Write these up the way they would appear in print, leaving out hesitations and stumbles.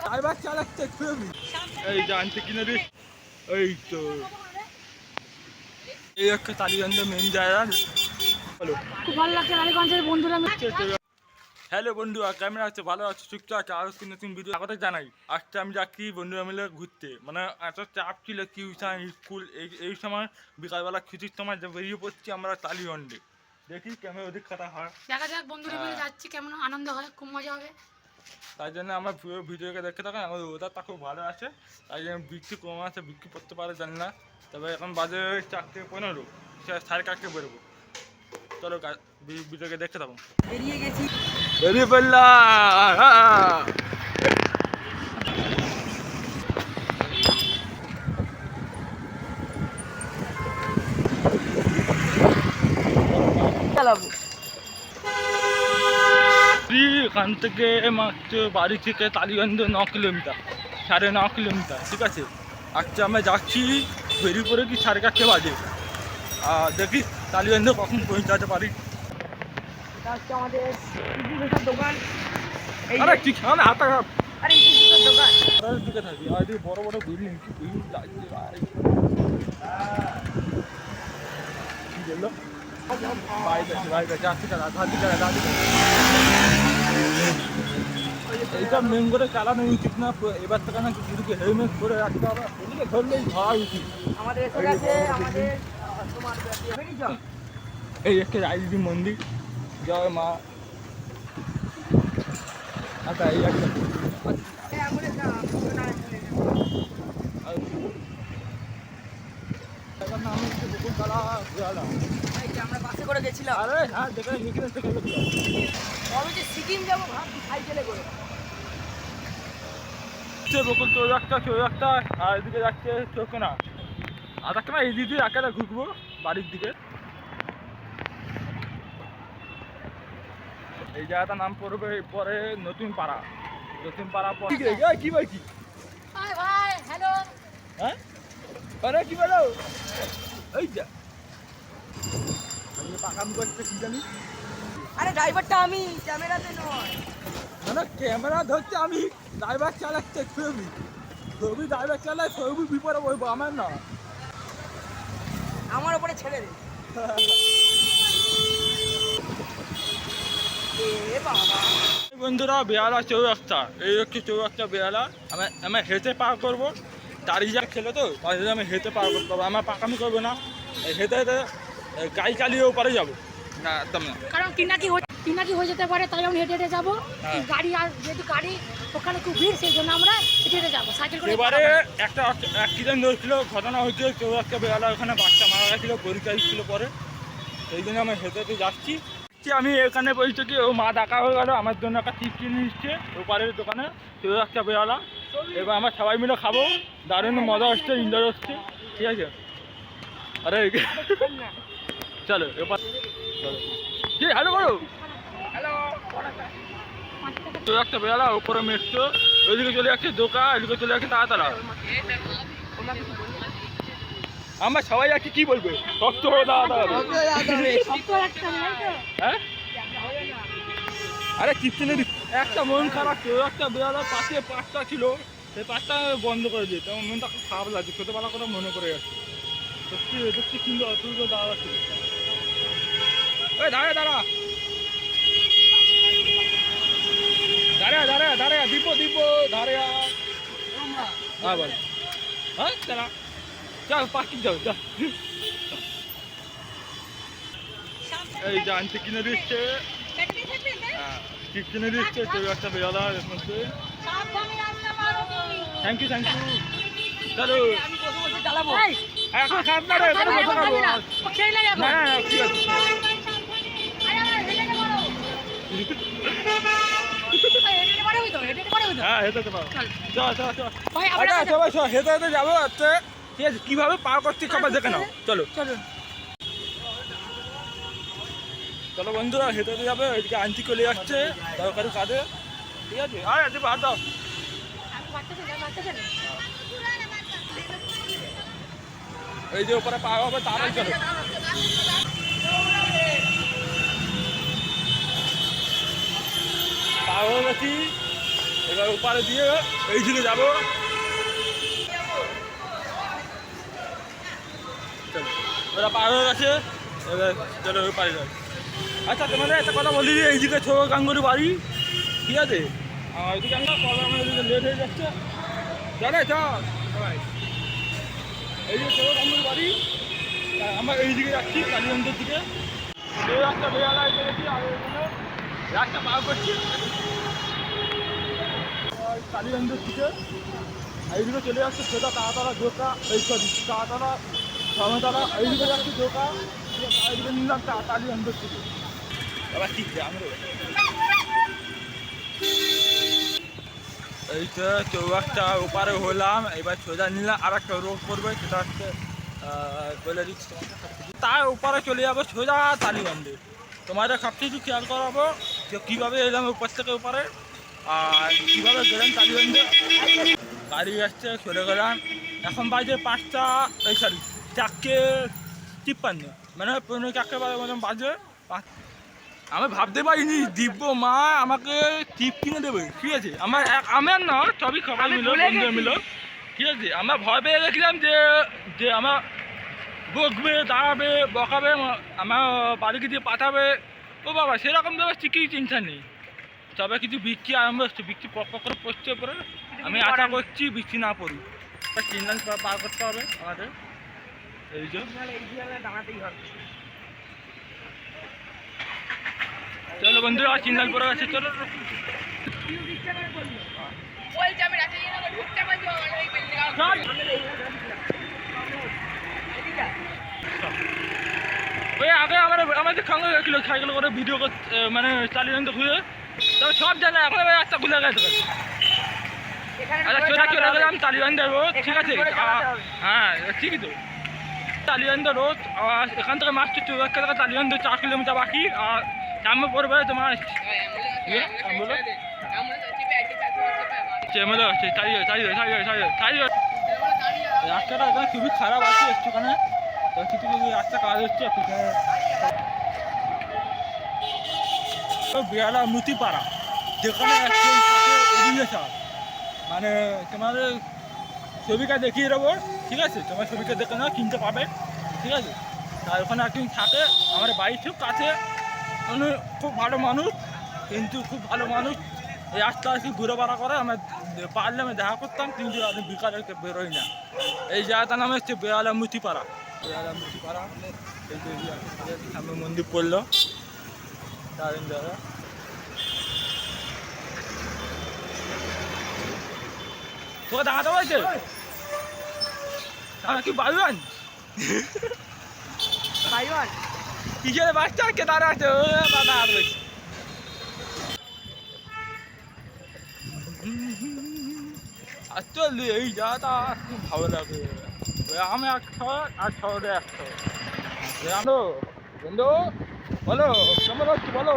Driver চালাচ্ছে খুবই এই জানতে কিনে দিস এই তো এই একটা টালিগঞ্জ মেন জায়গা। হ্যালো খুব ভালো লাগছে টালিগঞ্জের বন্ধুরা। হ্যালো বন্ধুরা, কেমন আছে? ভালো আছে, সুস্থ আছে? আরও নতুন ভিডিও স্বাগত জানাই। আজকে আমি যাচ্ছি বন্ধুরা মিলে ঘুরতে, মানে এত চাপ ছিল টিউশন স্কুল এই সময় বিকালবেলা ছুটির সময় বেরিয়ে পড়ছি আমরা টালিগঞ্জে। দেখি কেমন ওদিক কথা হয়, দেখা যাক বন্ধুরা মিলে যাচ্ছি কেমন আনন্দ হয়, খুব মজা হবে। তাই জন্য আমার পুরো ভিডিওকে দেখতে থাকেন। আমাদের ওয়েদারটা খুব ভালো আছে, তাই জন্য বৃষ্টি কম আছে, বৃষ্টি পড়তে পারে জানি না। তবে এখন বাজে 4:15, 4:30 বেরোবো। চলো ভিডিওকে দেখতে থাকুন। বেরিয়ে পড়লাম। এখান থেকে মাত্র বাড়ি থেকে টালিগঞ্জ 9 কিলোমিটার, 9.5 কিলোমিটার, ঠিক আছে। আজকে আমরা যাচ্ছি বেরিয়ে পড়ে কি 4:30 বাজে। দেখি টালিগঞ্জে কখন পৌঁছাতে পারি। দোকান আরে ঠিক সামনে হাতা খারাপ আরে দোকান দিকে থাকি আর বড় বড় বিল্ডিং কি লাগছে ভাই। কি বললো এইটা মেন করে চালানো উচিত না, এবার থেকে নাকি দিদিকে হেলমেট করে রাখতে হবে, এদিকে ধরলেই ধরা উচিত। এই একটা রাজদি মন্দির, জয় মা। আচ্ছা এই একটা নাম হচ্ছে বকুলতলা ঘোরালাম। আমরা বাসে করে গেছিলাম। আরে হ্যাঁ দেখে আমি যে সিকিম যাবো ভাবছি সাইকেলে করে। বকুল চৌ একটা আর এদিকে যাচ্ছে চৌকোনা। আর একটা এই দিদি একেবারে ঘুরবো বাড়ির দিকে। এই জায়গাটার নাম পড়বে পরে নতুন পাড়া। নতুন পাড়া পরে কি ভাই কি ভাই হ্যালো হ্যাঁ আরে কি বলো এই যা পাকাম করছে কি জানি। আরে ড্রাইভারটা আমি, ক্যামেরাতে নয়। মানে ক্যামেরা ধরছে আমি, ড্রাইভার চালাচ্ছে ছবি ড্রাইভার চালায়, ছবি বিপরে বলবো আমার না, আমার উপরে ছেড়ে দে। বন্ধুরা বেহালা চৌরাস্তা, এই হচ্ছে চৌরাস্তা বেহালা। আমি হেঁটে পার করবো, দাঁড়িয়ে যা খেলে তো আমি হেঁটে পার করতে পারবো, আমার পাকামি করবো না। হেঁটে হেঁটে গাড়ি চালিয়েও পারে যাবো না একদম না, কারণ কিনাকি হয়ে যেতে পারে, তাই আমি হেঁটে হেঁটে যাবো। গাড়ি আর যেহেতু গাড়ি ওখানে খুব ভিড়, সেই জন্য আমরা হেঁটে হেঁটে যাবো, সাইকেল করে। এবারে একটা অ্যাক্সিডেন্ট হয়েছিল, ঘটনা হয়েছিল চৌরাস্তা বেহালা, ওখানে বাচ্চা মারা গেছিলো, পরীক্ষা ছিল পরে, সেই জন্য আমি হেঁটে হেঁটে যাচ্ছি। আমি এখানে বলছি কি ও মা ডাকা হয়ে গেল, আমার জন্য একটা টিপ কিনে নিচ্ছে ওপারের দোকানে চৌরাস্তা বেহালা। এবার আমরা সবাই মিলে খাবো, দারুণ মজা হচ্ছে, এনজয় হচ্ছে, ঠিক আছে। আরে চলো এবার কি হ্যালো করো, হ্যালো। চৌরাস্তা বেহালা, উপরে মেট্রো, ওইদিকে চলে যাচ্ছে দোকান, এদিকে চলে যাচ্ছে তাড়াতাড়া। আমরা সবাই যাচ্ছি, কি বলবে শক্ত হয়ে দাঁড়াতে হবে। হ্যাঁ আরে কিচ্ছু নেই, একটা মন খারাপ ছিল, একটা বেহালার পাশে পাঁচটা ছিল, সেই পাঁচটা বন্ধ করে দিয়েছে। আমার মনটা খুব খারাপ লাগছে, ছোটোবেলা কথা মনে করে যাচ্ছে সত্যি। দেখছি কিন্তু অতুল দাঁড়া ছিল, ওই দাঁড়া দাঁড়া দাঁড়া দাঁড়া দিব দাঁড়া। হ্যাঁ বল, হ্যাঁ দাঁড়া, চল পার্কিং যাও যা। এই যে আনতে কিনে দিচ্ছে, কিনে দিচ্ছে চৌরাস্তা বেহালার মধ্যে। থ্যাংক ইউ চলো এখন খারাপ না রে, না ঠিক আছে। হ্যাঁ হেঁটে পারো, চল হেঁটে হেঁটে যাবো। আচ্ছা ঠিক আছে, কীভাবে পার করছি সবাই দেখে নাও, চলো চলো বন্ধুরা হেঁটে হেঁটে যাবে। ওইদিকে আন্টি চলে যাচ্ছে দরকারি কাজে, ঠিক আছে। আর বাদ দাও, এই যে উপরে পাওয়া হবে তারাই চলো। পাওয়া হয়ে গেছি, এবার ওপারে দিয়ে এই দিকে যাবো। চলো ওরা পার হয়ে গেছে, এবার চলো ওপারে যাই। আচ্ছা তোমাদের একটা কথা বলি, এইদিকে ছোট গাঙ্গুরি বাড়ি, ঠিক আছে? আর এদিকে আমরা আমার এদিকে লেট হয়ে যাচ্ছে, জানে চল সবাই। এই যে ছোট গাঙ্গুরি বাড়ি, আমরা এইদিকে যাচ্ছি কালীগঞ্জের দিকে। এই একটা বেড়ালা এসে গেছি, আর এখানে রাস্তা পার করছি কালীগঞ্জের দিকে। এইদিকে চলে যাচ্ছে সোজা তাড়াতাড়া দোকা, এই সরি তাড়াতাড়া সমতারা, এইদিকে যাচ্ছি দোকা, এইদিকে নিলাম কালীগঞ্জের দিকে। আবার ঠিক আছে আমরা এই তো চৌরাস্তা ওপারে হলাম, এবার সোজা নিলাম আর একটা রোড করবে, সেটা হচ্ছে বলে দিচ্ছি তোমাকে। তার ওপারে চলে যাবো সোজা টালিগঞ্জে। তোমাদের সব কিছু খেয়াল করাবো যে কীভাবে এলাম উপর থেকে ওপারে আর কীভাবে গেলাম টালিগঞ্জে। গাড়ি আসছে, চলে গেলাম। এখন বাজে 5টা, এই সরি 4:53, মানে 15 মতন বাজে। আমি ভাবতে পারিনি দিব্য মা আমাকে টিপ কিনে দেবে, ঠিক আছে? আমার না সবই সবাই মিলো, বন্ধু মিলো, ঠিক আছে? আমরা ভয় পেয়ে গেছিলাম যে আমার বকবে, দাঁড়াবে, বকাবে, আমার বাড়িকে দিয়ে পাঠাবে। ও বাবা, সেরকম ব্যাপার কিছুই চিন্তা নেই। তবে কিছু বৃষ্টি আরম্ভ হচ্ছে, বৃষ্টি পক করে পড়ছে পরে। আমি আশা করছি বৃষ্টি না পড়ি। সিগন্যাল পার করতে হবে আমাদের, এই যে দাঁড়াতেই হবে। চলো বন্ধুরা, সিগন্যাল পড়ে গেছে, চলো। ওই আগে আমাদের সঙ্গে গেছিল সাইকেল করে ভিডিও মানে চালিয়ে ঘুরে, তবে সব জানে এখন রাস্তা খুলে গেছে। আচ্ছা চলে গেলাম টালিগঞ্জ রোড, ঠিক আছে? হ্যাঁ ঠিকই তো, টালিগঞ্জ রোড। আর এখান থেকে মাত্র চৌরাস্তা থেকে টালিগঞ্জ 4 কিলোমিটার বাকি। আর সামনে পড়বে তোমার রাস্তাটা এখানে খুবই খারাপ আছে একটুখানে, তো কিছু কিছু রাস্তা কাজ হচ্ছে পিছনে। বেহালা মুতিপাড়া, যেখানে একজন থাকে অভিনেতা, মানে তোমাদের ছবিটা দেখিয়ে দেবো, ঠিক আছে? তোমার ছবিটা দেখে নাও, কিনতে পাবে, ঠিক আছে? আর ওখানে একজন থাকে, আমার বাড়ি খুব কাছে, মানে খুব ভালো মানুষ, কিন্তু খুব ভালো মানুষ। এই রাস্তা আসি ঘুরে বেড়া করে, আমরা পারলে আমি দেখা করতাম, কিন্তু আমি বিকালে বেরোই না। এই জায়গাটার নাম হচ্ছে বেহালা মুতিপাড়া। বেহালা মুতিপাড়া, এই যে সামনে মন্দির পড়লো, দারুণ জায়গা। তোকে দেখাতে বলছে আমার কি বাইবান পিছনে বাচ্চা কে দাঁড়া আছে, দাদা আর বলছি আসলে এই জায়গাটা খুব ভালো লাগে। আমি 1 শহর আর শহরে 1 শহর। বন্ধু বন্ধু বলো কেমন হচ্ছে বলো।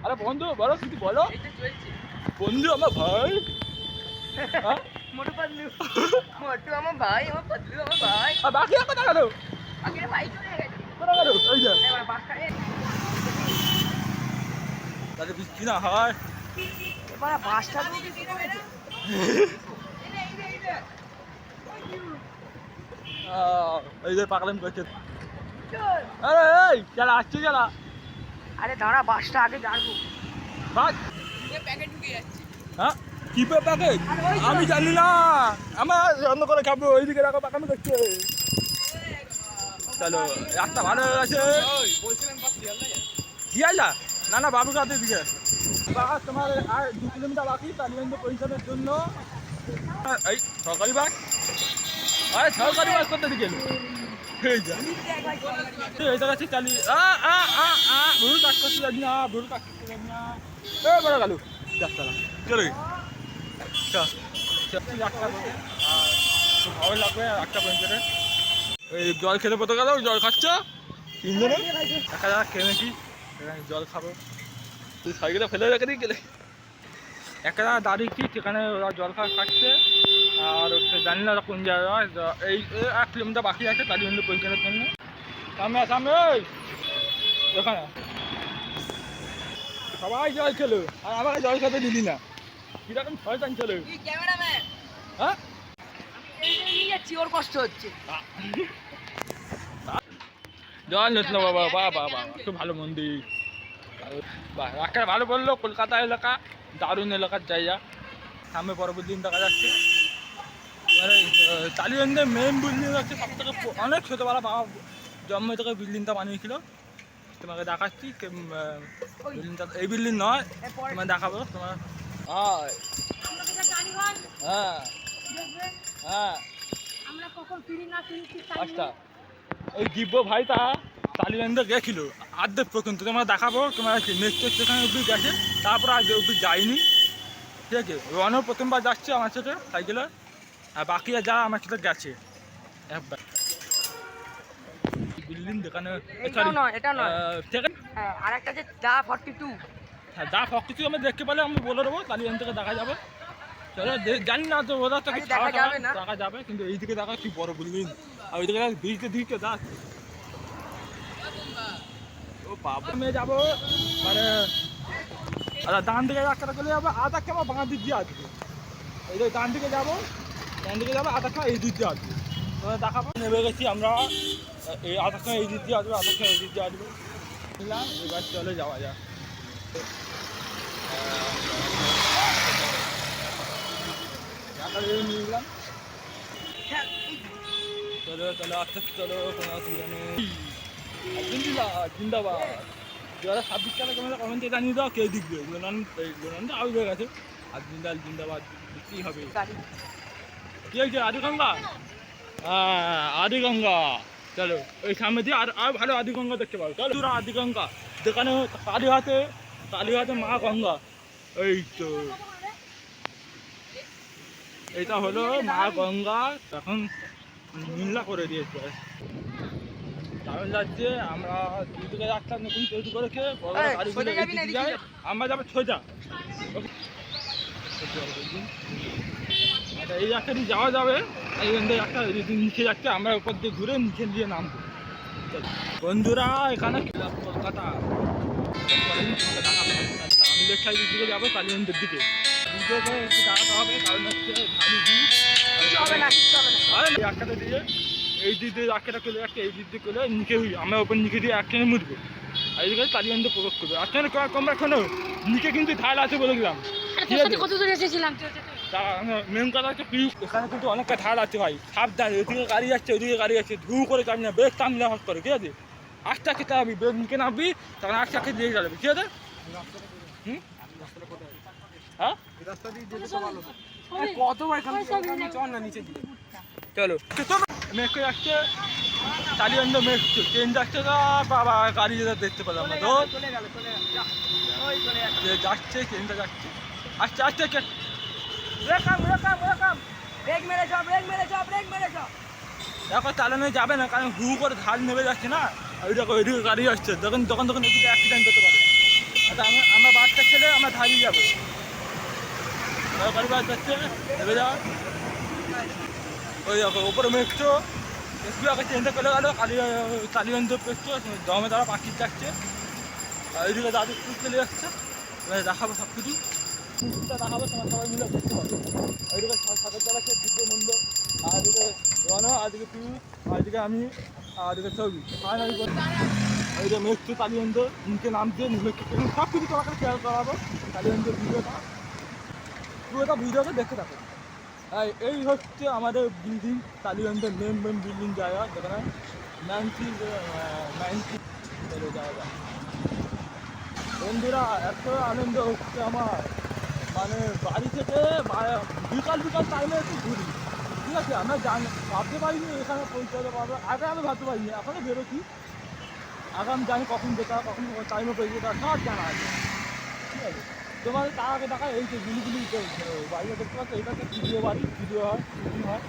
আরে বন্ধু বলো, কিছু বলো। বন্ধু আমার ভাই, মোটু পাতলু মোটু আমার ভাই, আমার পাতলু আমার ভাই। আর বাকি আর কোথায় গেল? আগের ভাই চলে গেছে, কোথায় গেল? ওই যে এবার বাসটা তাহলে বৃষ্টি না হয়, এবার বাসটা দিয়ে কি করেছে? এই যে পাগলাম করছে। আরে এই চালা আসছে, চালা। আরে দাঁড়া, বাসটা আগে জানবো। বাস প্যাকেট ঢুকে যাচ্ছে। হ্যাঁ কি প্যাকেট? আমি জানি না, আমার রান্না করে খাবো। ওইদিকে রাখো, পাকামি করছে। চলো, রাস্তা ভালো হয়ে গেছে। শিয়ালদা না না, বাবুর কাছে দিকে তোমার আর 2 কিলোমিটার বাকি টালিগঞ্জ পৌঁছানোর জন্য। এই সরকারি বাস, আরে সরকারি বাস করতে দিকে এই যা এইটা কাছে চালি। ভুল কাজ করতে যাবি না, ভুল কাজ করতে যাবি না। এ বড় গেল রাস্তা, চলো খুব ভালো লাগবে। একটা পয়েন্টে ওই জল খেতে পড়তে গেল, জল খাচ্ছ 3 জনে, একটা জায়গা খেয়ে নাকি জল খাবো। তুই সাইকেলটা ফেলে রেখে দিয়ে গেলে একটা জায়গা দাঁড়িয়েছি, সেখানে ওরা জল খাচ্ছে। আর জানি না কোন জায়গায়, এই 1 কিলোমিটার বাকি আছে টালিগঞ্জ পৌঁছানোর জন্য। সামনে সামনে ওখানে সবাই জল খেলো, আর আমাকে জল খেতে দিলি না। কিরকম শয়তান ছেলে এই ক্যামেরাম্যান হ্যাঁ এই যে নিয়ে যাচ্ছি ওর কষ্ট হচ্ছে জল নিয়েছিল বাবা বাবা বাবা খুব ভালো মন্দির বাহ রাখা ভালো বললো কলকাতা এলাকা দারুণ এলাকার জায়গা সামনে পরবর্তী দিন দেখা যাচ্ছে এবারে টালিগঞ্জের মেন বিল্ডিং হচ্ছে সব থেকে অনেক ছোটোবেলা বাবা জন্ম থেকে বিল্ডিংটা বানিয়েছিল তোমাকে দেখাচ্ছি বিল্ডিংটা এই বিল্ডিং নয় তোমার দেখাবো তোমার আমরা কোথায় গাড়ি হয় হ্যাঁ দেখবে হ্যাঁ আমরা কখন ফিরি না ফিরি ঠিক টাইম আচ্ছা এই দিব্য ভাইটা টালিগঞ্জে গেছিল আর্ধেক পর্যন্ত তোমরা দেখাবো তোমার নেক্সট সেখানে অব্দি গেছে তারপর আজ অব্দি যায়নি ঠিক আছে রনও প্রথমবার যাচ্ছে আমার সাথে সাইকেলে আর বাকিরা যারা আমার সাথে গেছে একবার বিল্ডিং দেখানো এটাও নয় এটা নয় ঠিক আছে হ্যাঁ আর একটা যে দা 42 হ্যাঁ যা সব কিছু আমি দেখতে পেলে আমি বলে দেবো টালিগঞ্জ থেকে দেখা যাবে চলো জানি না তো ওরা তো কি দেখা যাবে না। দেখা যাবে কিন্তু এইদিকে দেখা কি বড় বিল্ডিং আর ওইদিকে ব্রিজতে দিকে দেখ ও বাবা আমি যাবো মানে ডান দিকে একটা চলে যাবো আধা কেমন বাঁ দিক দিয়ে আসবে এই যে ডান দিকে যাবো আধা কেমন এই দিক দিয়ে আসবে তোমরা দেখাবো নেমে গেছি আমরা এই আধা কেমন এই দিক দিয়ে আসবে আধা কেমন এই দিক দিয়ে আসবে বুঝলাম এবার চলে যাওয়া যাক নিয়ে নিলাম চলো চলো আস্তে আস্তে চলো কোনো অসুবিধা নেই জিন্দাবাদ 2026 সালে তোমরা কমেন্টে জানিয়ে দাও কে দিকবে লোনান তো আউট হয়ে গেছে আর জিন্দাবাদ দিতেই হবে কি হয়েছে আদিগঙ্গা হ্যাঁ আদিগঙ্গা চলো ওই সামনে দিয়ে আর ভালো আদিগঙ্গা দেখতে পাবো চলো তোরা আদিগঙ্গা যেখানে কালীঘাটে মা গঙ্গা এই তো এটা হলো মা গঙ্গা এখন নীলা করে দিয়েছে কারণ যাচ্ছে আমরা দুদিকে যাচ্ছিলাম নতুন তৈরি করেছে আমরা যাবো সোজা আচ্ছা এই একটা দিয়ে যাওয়া যাবে একটা নিচে যাচ্ছে আমরা উপর দিয়ে ঘুরে নিচে দিয়ে নামবো বন্ধুরা এখানে কলকাতা আমি লেক সাইডের দিকে যাবো কালীগঞ্জের দিকে একটু দাঁড়াতে হবে কারণ হচ্ছে একটা দিয়ে এই দিক দিয়ে একটা করলে একটা এই দিক দিয়ে করলে নিচে আমরা ওপর নিচে দিয়ে একখানে মুড়বো আর এই কালীগঞ্জে প্রবেশ করবো একখানে কম এখনো নিচে কিন্তু ঢাল আছে বলে দিলাম ঠিক আছে কত দূর এসেছিলাম মেন কথা হচ্ছে এখানে কিন্তু অনেকটা ঢাল আছে ভাই সাবধান ওইদিকে গাড়ি যাচ্ছে ওইদিকে গাড়ি যাচ্ছে ধু করে চাবি না ব্রেক টানলে হট করে ঠিক আছে আস্তে আস্তে চাবি ব্রেক নিচে নামবি তখন আস্তে আস্তে দিয়ে যাবে ঠিক আছে হ্যাঁ চলো মেঘ যাচ্ছে টালিগঞ্জ মেঘ ট্রেন যাচ্ছে না বাবা গাড়ি যেটা দেখতে পেলাম না ধর যাচ্ছে ট্রেনটা যাচ্ছে আস্তে আস্তে দেখো চালানো যাবে না কারণ হু করে ঢাল নেমে যাচ্ছে না ওই দেখো ওইদিকে গাড়ি আসছে তখন এদিকে অ্যাক্সিডেন্ট করতে পারে আচ্ছা আমরা বাচ্চা ছেলে আমরা ঢালিয়ে যাবো গাড়ি বাস যাচ্ছে নেমে যাওয়া ওই দেখো ওপরে মেঘছো একটু আগে ট্রেনটা চলে গেলো কালীগঞ্জ পেয়েছো দমে তারা পাখির যাচ্ছে আর ওইদিকে দাদু চলে যাচ্ছে দেখাবো সব কিছু দেখাবো তোমার সবাই মিলে দেখতে পাবো ওইদিকে সাগর চালাচ্ছে দিব্য মন্দ আর এদিকে রন আর এদিকে পিউ আর এদিকে আমি আর এদিকে ছবি ওইদিকে মেঘছো কালীগঞ্জ নিচে নামছে সব কিছু তোমাকে খেয়াল করাবো কালীগঞ্জের পুরোটা ভিডিওটা দেখতে থাকো এই হচ্ছে আমাদের বিল্ডিং টালিগঞ্জের মেন বিল্ডিং জায়গা যেখানে 90 চলে যাওয়া যায় বন্ধুরা এত আনন্দ হচ্ছে আমার মানে বাড়ি থেকে বিকাল টাইমে একটু ঘুরি ঠিক আছে আমরা ভাবতে পারিনি এখানে পৌঁছাতে পারবো আগে আমি ভাবতে পারিনি এখনও বেরোচ্ছি আগে আমি জানি কখন যেতে হয় কখন টাইমে পৌঁছে যেতে হয় সব জানা আছে ঠিক আছে তোমার তার আগে দেখা এই যে গুলিগুলি বাড়িতে দেখতে পাচ্ছ এটা একটা ভিডিও বাড়ি ভিডিও হয় শুটিং হয়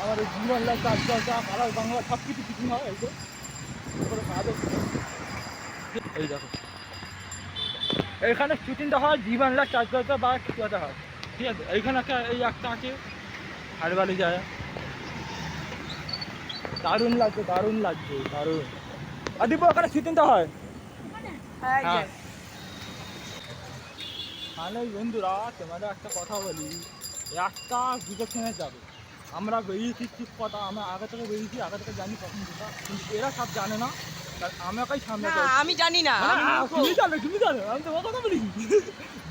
আমার জীবন লাইফ কাজটা কালার বাংলা সব কিছু শুটিং হয় এই তো এই দেখো এইখানে শুটিংটা হয় জীবন লাইফ চার্জটা বা কিছু একটা হয় ঠিক আছে এইখানে একটা এই একটা আছে হাড়বালি যায় দারুণ লাগছে দারুণ আদিব ওখানে শুটিংটা হয় হ্যাঁ তাহলে বন্ধুরা তোমাদের একটা কথা বলি, একটা ডিরেকশনে যাবে। আমরা বেরিয়েছি ঠিক কথা, আমরা আগে থেকে বেরিয়েছি, আগে থেকে জানি কখন যেটা, কিন্তু এরা সব জানে না। আমাকেই সামনে না আমি জানি না, আমি মূর্খ। তুমি জানো আমি তোমার কথা বলি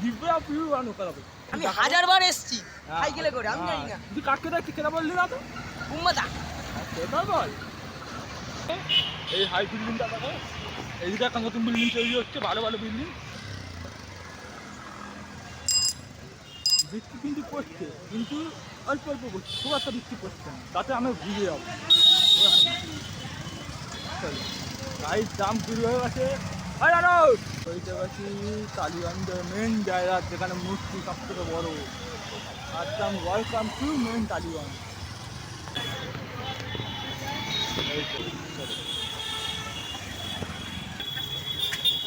দিব্যা পিউ বানো করাবো। আমি হাজারবার এসেছি সাইকেলে করে, আমি জানি না। তুই কাকে দেখছি কেনা বললি না তো উম্মাদা সেটা বল। এই হাই বিল্ডিংটা দেখো, এইদিকে একটা নতুন বিল্ডিং তৈরি হচ্ছে, ভালো ভালো বিল্ডিং। বৃষ্টি কিন্তু পড়ছে, কিন্তু অল্প অল্প করছে, খুব একটা বৃষ্টি পড়ছে না, তাতে আমি ভিজে যাবো। গাড়ির দাম শুরু হয়ে গেছে। ওইটা গেছি টালিগঞ্জের মেন জায়গা, যেখানে মূর্তি সব থেকে বড়। একদম ওয়েলকাম টু মেন টালিগঞ্জ।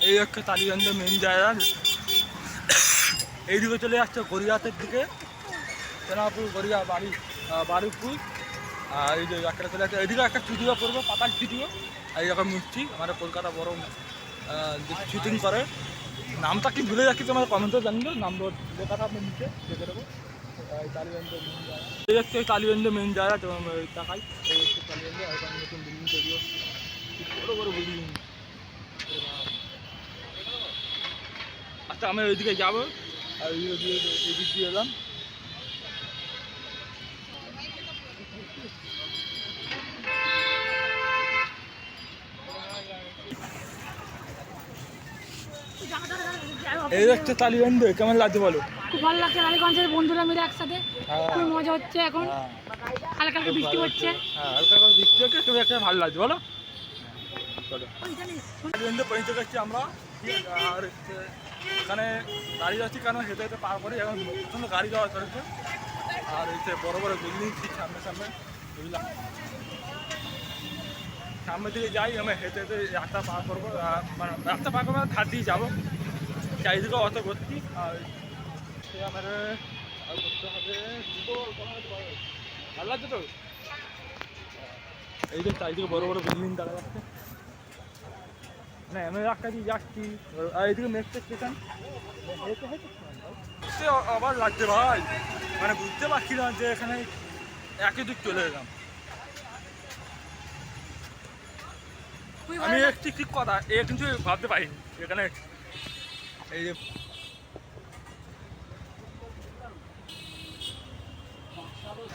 এই হচ্ছে টালিগঞ্জের মেন জায়গা। এইদিকে চলে যাচ্ছে গড়িয়াতের দিকে, সোনাপুর গড়িয়া বারুপুর। আর এই যে একটা চলে যাচ্ছে, এইদিকে একটা স্টুডিও করবো, পাতাল স্টুডিও। এই রকম মিষ্টি আমাদের কলকাতা বড় শুটিং করে। নামটা কি ভুলে যাচ্ছি, তোমার কমেন্টে জানিয়ে নাম লেখাটা আপনি নিচে দেখে দেবো। টালিগঞ্জের মেন জায়গা, এই হচ্ছে টালিগঞ্জের মেন জায়গা। তোমার টাকাই এই হচ্ছে টালিগঞ্জে, আর নতুন বিল্ডিং তৈরি হচ্ছে, বড় বড় বিল্ডিং। আচ্ছা আমি ওইদিকে যাবো, আর এদিক দিয়ে এলাম। এই হচ্ছে টালিগঞ্জ, কেমন লাগছে বলো? খুব ভালো লাগছে, টালিগঞ্জের বন্ধুরা মিলে একসাথে খুব মজা হচ্ছে। এখন হালকা হালকা বৃষ্টি পড়ছে, হালকা হালকা বৃষ্টি হচ্ছে, খুব একটা ভালো লাগছে বলো। চলো টালিগঞ্জে পৌঁছে গেছি আমরা। আর এখানে গাড়ি যাচ্ছি, কেন হেঁটে হেঁটে পার করি, এখন প্রচণ্ড গাড়ি যাওয়া চলছে। আর এই যে বড় বড় বিল্ডিং ঠিক সামনে সামনে, বুঝলাম সামনের দিকে যাই, আমি হেঁটে হেঁটে রাস্তা পার করবো, মানে রাস্তা পার করবো, ধার দিয়ে যাবো। চারিদিকে অত ভর্তি, আর সে আমার করতে হবে। ভালো লাগছে তো, এই যে চারিদিকে বড় বড় বিল্ডিং দেখা যাচ্ছে। না আমি রাস্তা দিয়ে যাচ্ছি, আর এইদিকে মেট্রো স্টেশন। আবার লাগছে ভাই, মানে বুঝতে পারছি না যে এখানে একই দিক চলে এলাম। আমি একটি ঠিক কথা এ কিন্তু ভাবতে পারিনি এখানে। এই যে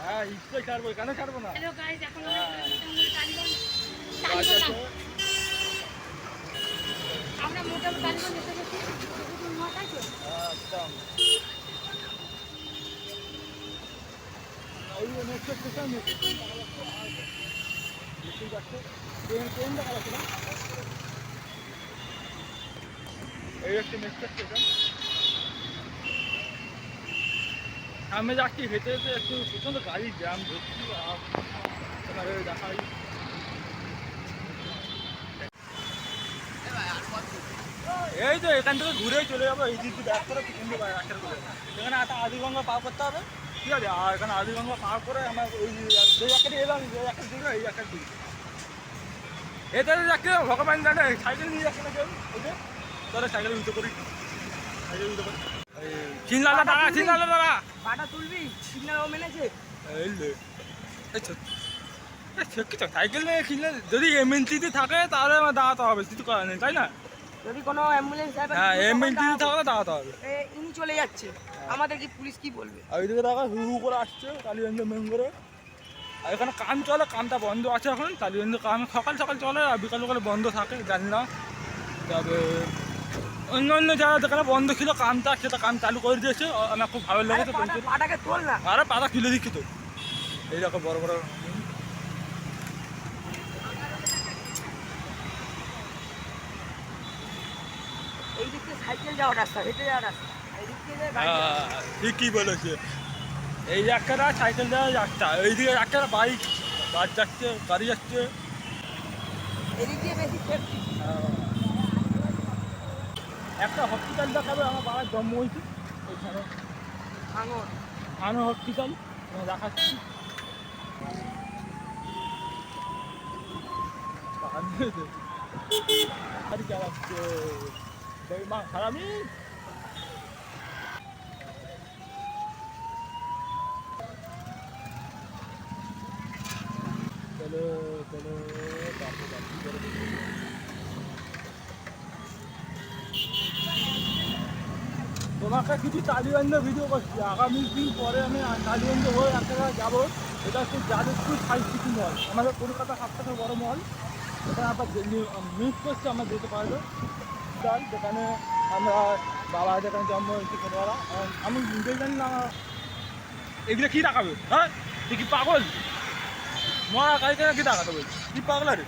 হ্যাঁ ইচ্ছে ছাড়বো, কেন ছাড়বো না। হ্যালো গাইস, এখন আমরা মোটামুটি টালিগঞ্জ এসে গেছি। একদম এই মেট্রো স্টেশন ট্রেন দেখা যাচ্ছে না, এই একটি মেট্রো স্টেশন। আমি যাচ্ছি হেঁটে হেঁটে, একটু প্রচণ্ড গাড়ির জ্যাম ধরছি। আর তোমার দেখাই, এই তো এখান থেকে ঘুরেই চলে যাবো, এই দিক দিয়ে ব্যাক করে পিছন দিয়ে রাস্তার করে। এখানে একটা আদিগঙ্গা পার করতে হবে, ঠিক আছে। আর এখানে আদিগঙ্গা পার করে আমার ওই যে একটা এলাম, একটা দিকে এই একটা দিকে এতে যাচ্ছে। ভগবান জানে সাইকেল নিয়ে যাচ্ছে না কেউ, ওকে তোরা সাইকেলে উঠে করি, সাইকেল উঠে করি। চিনলাম না দাঁড়া, চিনলাম না দাঁড়া, পাটা তুলবি, সিগন্যাল মেনেছে। এই সাইকেল নিয়ে কিনলে যদি এমএনসিতে থাকে তাহলে আমার দাঁড়াতে হবে, কিছু করার নেই, তাই না? যদি কোনো অ্যাম্বুলেন্স হ্যাঁ এমএনসিতে থাকলে দাঁড়াতে হবে। ইনি চলে যাচ্ছে, আমাদের কি পুলিশ কি বলবে? আর ওইদিকে দেখা হু হু করে আসছে টালিগঞ্জ মেন করে। আর এখানে কাম চলে, কামটা বন্ধ আছে এখন। টালিগঞ্জ কাম সকাল সকাল চলে, আর বিকাল বিকালে বন্ধ থাকে, জানি না। তবে অন্য অন্য জায়গা যেখানে বন্ধ ছিল কামটা, সেটা কাম চালু করে দিয়েছে, আমার খুব ভালো লেগেছে। পাটাকে তোল না, আরে পাতা তুলে দিচ্ছি তো, এইরকম বড় বড়। এই দিক থেকে সাইকেল যাওয়ার রাস্তা, হেঁটে যাওয়ার রাস্তা, এই দিক থেকে গাড়ি যাওয়ার। ঠিকই বলেছে, এই একটা সাইকেল দেওয়া যাচ্ছে, এইদিকে একটা বাইক বাস যাচ্ছে, গাড়ি যাচ্ছে, এদিক দিয়ে বেশি সেফটি। একটা হসপিটাল দেখাবে, আমার বাবার জন্ম হয়েছে ওইখানে, ভাঙন আনো হসপিটাল দেখাচ্ছি। গাড়ি চালাচ্ছে মা খারাপই। চলো চলো তোমাকে কিছু টালিগঞ্জ ভিডিও করছি, আগামী দিন পরে আমি টালিগঞ্জ হয়ে এক জায়গায় যাবো। এটা হচ্ছে যাদবপুর সাইন্স মল, আমাদের কলকাতা সবথেকে বড় মল। এখানে আবার মিস করছে আমরা যেতে পারবো স্টল, যেখানে আমরা বাবা যেখানে জন্ম হয়েছে ছোটোবেলা। আমি নিজেই জানি না এগুলো কী দেখাবে। হ্যাঁ তুই কি পাগল? মরা গাড়িতে কি দেখাতে বলছি? কি পাগলা রে?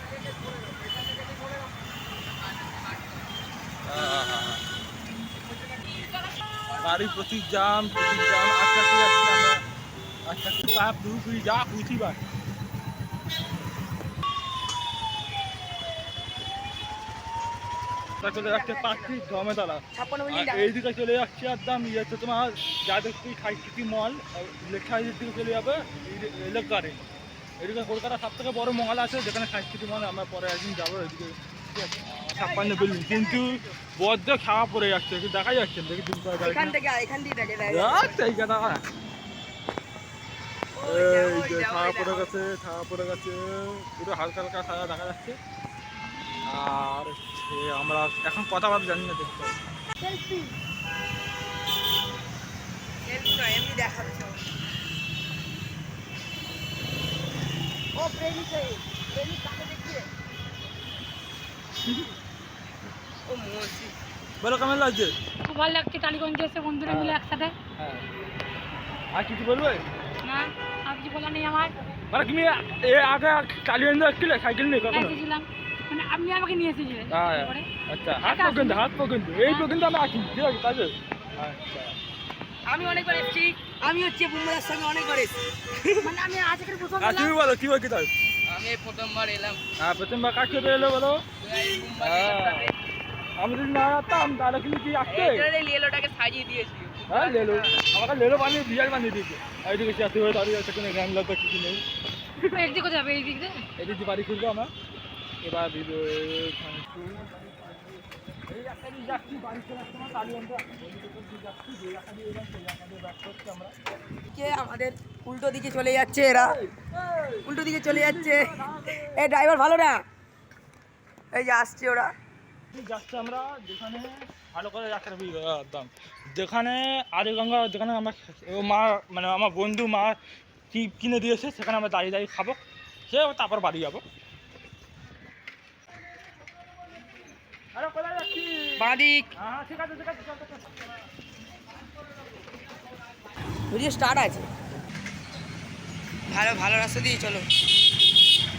গাড়ি প্রচুর জাম আস্তে আস্তে যাচ্ছি আমরা, আস্তে আস্তে পাপ পুরোপুরি যা খুঁজি বার। চলে যাচ্ছে পাখি ধমেতলা, এইদিকে চলে যাচ্ছে একদম ইয়ে হচ্ছে তোমার যাদবপুর সাইন্স মল, লেখা দিকে চলে যাবে এলাকারে। এদিকে কলকাতার সব থেকে বড় মল আছে যেখানে সাইন্স মল, আমরা পরে একদিন যাবো। এদিকে 56 বিল্ডিং, কিন্তু বদ্ধ খাওয়া পড়ে যাচ্ছে, দেখা যাচ্ছে দেখি দিন পরে এখান থেকে ছায়া পড়ে গেছে, পুরো হালকা হালকা ছায়া দেখা যাচ্ছে। আর আমরা এখন কথা বলতে জানি না, দেখতে হবে। এমনি দেখাচ্ছে ও প্রেমিক কাকে দেখছে ও মসজিদ। বলো কেমন লাগছে? খুব ভালো লাগছে টালিগঞ্জে এসে বন্ধুরা মিলে একসাথে। হ্যাঁ, আর কিছু বলবে? না আর কিছু বলার নেই আমার। মানে তুমি আগে টালিগঞ্জ আসছিলে সাইকেল নিয়ে কখনো? এসেছিলাম, মানে আপনি আমাকে নিয়ে এসেছিলেন। হ্যাঁ তারপরে আচ্ছা, হাত পর্যন্ত এই পর্যন্ত আমি আছি, ঠিক আছে তাহলে। আচ্ছা আমি অনেকবার এসেছি, আমি হচ্ছে বুম্বাইয়ের সঙ্গে অনেকবার এসেছি। মানে আমি আজকের প্রথম আর তুমি বলো কি বলছি তাই? আমি প্রথমবার এলাম হ্যাঁ প্রথমবার কাজ করতে এলো বলো। আমি যদি না আসতাম তাহলে কিন্তু কি আসছে? লেলোটাকে সাজিয়ে দিয়েছি। হ্যাঁ লেলো, আমাকে লেলো বানিয়ে বিয়ার বানিয়ে দিয়েছে। এইদিকে চাকরি হয়ে দাঁড়িয়ে আছে, কোনো জ্ঞান লাগবে কিছু নেই। একদিকে কোথায় যাবে? এই দিক দিয়ে এদিকে বাড়ি খুলবো আমরা এবার ভিডিও। আমাদের উল্টো দিকে চলে যাচ্ছে, এরা উল্টো দিকে চলে যাচ্ছে। এই ড্রাইভার ভালো না, এই যে আসছে ওরা। যাচ্ছে আমরা যেখানে ভালো করে যাত্রা একদম, যেখানে আরেগঙ্গা, যেখানে আমরা মা মানে আমার বন্ধু মা কি কিনে দিয়েছে, সেখানে আমরা দাঁড়িয়ে দাঁড়িয়ে খাবো, সে তারপর বাড়ি যাবো। আরে কোথায় যাচ্ছি? বাদিক হ্যাঁ ঠিক আছে চল। ভিডিও স্টার্ট আছে, ভালো রাস্তা দিয়ে চলো।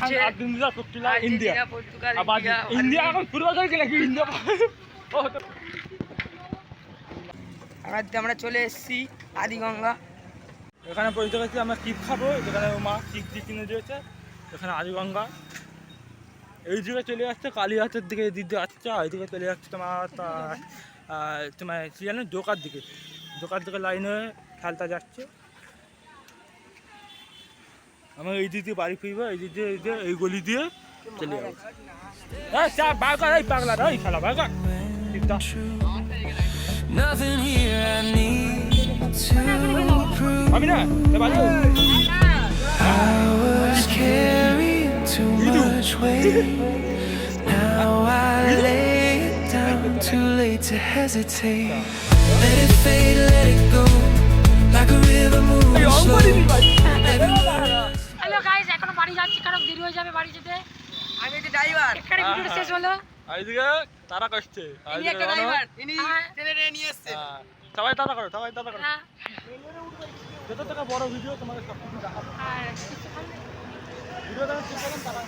Argentina, Portugal, India. পর্তুগাল, আবার ইন্ডিয়া এখন ফুটবল খেলছে নাকি? ইন্ডিয়া আমরা চলে এসেছি আদিগঙ্গা। এখানে পৌঁছে গেছি আমরা চিপ খাবো, যেখানে মা চিপ কিনে দিয়েছে। এখানে আদিগঙ্গা, এই দিকে চলে যাচ্ছে কালীঘাটের দিকে, এদিক দিয়ে আসছে। এইদিকে চলে যাচ্ছে তোমার কি জানো জোকার দিকে লাইনে খেলতে যাচ্ছে। আমি এই দিক দিয়ে বাড়ি ফিরবো, এই দিক দিয়ে এই গলি দিয়ে চলে যাবো। বাঘার এই পাগলা এই খেলা বাঘার Nothing here I need to prove. আমি না I was carrying too much weight. Now I lay it down, too late to hesitate. Let it fade, let it go, like a river moves slow. Hello guys, এখনো বাড়ি যাচ্ছি কারণ দেরি হয়ে যাবে বাড়ি যেতে। আমি একটা ড্রাইভার, এখানে ভিডিওটা শেষ হলো। এইদিকে তারা করছে, ইনি একটা ড্রাইভার, ইনি ট্রেনে নিয়ে এসেছে। সবাই তারা করো। হ্যাঁ, যত থেকে বড় ভিডিও তোমাকে সব কিছু দেখাবো। আর কিছু ভালো নেই। ভিডিও দেখা শেষ করলাম তারা